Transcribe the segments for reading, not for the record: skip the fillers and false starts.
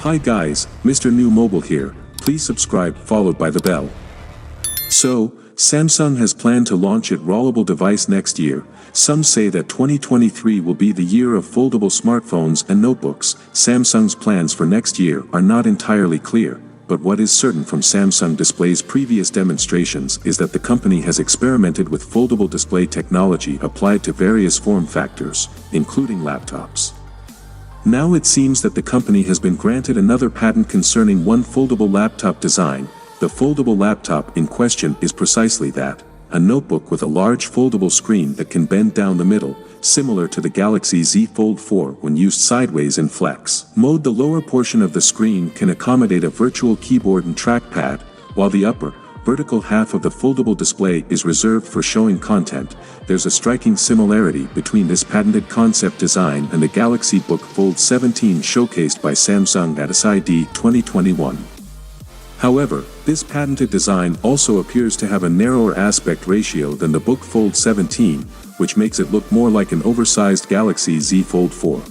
Hi guys, Mrnewmobile here, please subscribe followed by the bell. So, Samsung has planned to launch its rollable device next year. Some say that 2023 will be the year of foldable smartphones and notebooks. Samsung's plans for next year are not entirely clear, but what is certain from Samsung Display's previous demonstrations is that the company has experimented with foldable display technology applied to various form factors, including laptops. Now it seems that the company has been granted another patent concerning one foldable laptop design. The foldable laptop in question is precisely that, a notebook with a large foldable screen that can bend down the middle, similar to the Galaxy Z Fold 4 when used sideways in flex mode. The lower portion of the screen can accommodate a virtual keyboard and trackpad, while the upper, vertical half of the foldable display is reserved for showing content. There's a striking similarity between this patented concept design and the Galaxy Book Fold 17 showcased by Samsung at SID 2021. However, this patented design also appears to have a narrower aspect ratio than the Book Fold 17, which makes it look more like an oversized Galaxy Z Fold 4.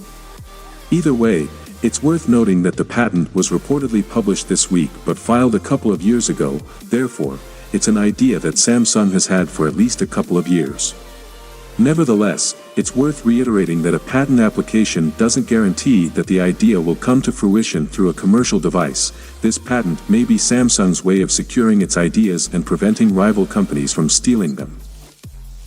Either way, it's worth noting that the patent was reportedly published this week but filed a couple of years ago. Therefore, it's an idea that Samsung has had for at least a couple of years. Nevertheless, it's worth reiterating that a patent application doesn't guarantee that the idea will come to fruition through a commercial device. This patent may be Samsung's way of securing its ideas and preventing rival companies from stealing them.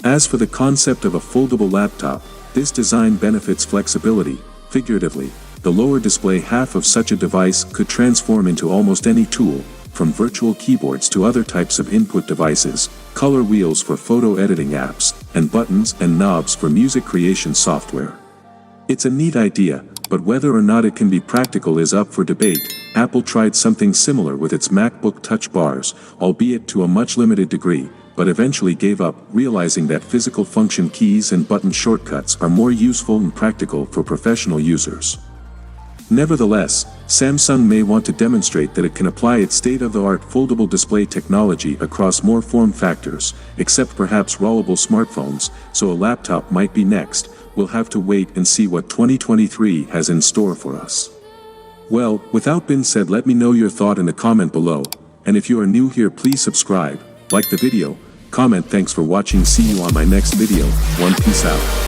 As for the concept of a foldable laptop, this design benefits flexibility. Figuratively, the lower display half of such a device could transform into almost any tool, from virtual keyboards to other types of input devices, color wheels for photo editing apps, and buttons and knobs for music creation software. It's a neat idea, but whether or not it can be practical is up for debate. Apple tried something similar with its MacBook Touch bars, albeit to a much limited degree, but eventually gave up, realizing that physical function keys and button shortcuts are more useful and practical for professional users. Nevertheless, Samsung may want to demonstrate that it can apply its state-of-the-art foldable display technology across more form factors, except perhaps rollable smartphones, so a laptop might be next. We'll have to wait and see what 2023 has in store for us. Well, without being said, let me know your thought in the comment below, and if you are new here, please subscribe, like the video, comment. Thanks for watching. See you on my next video. Peace out.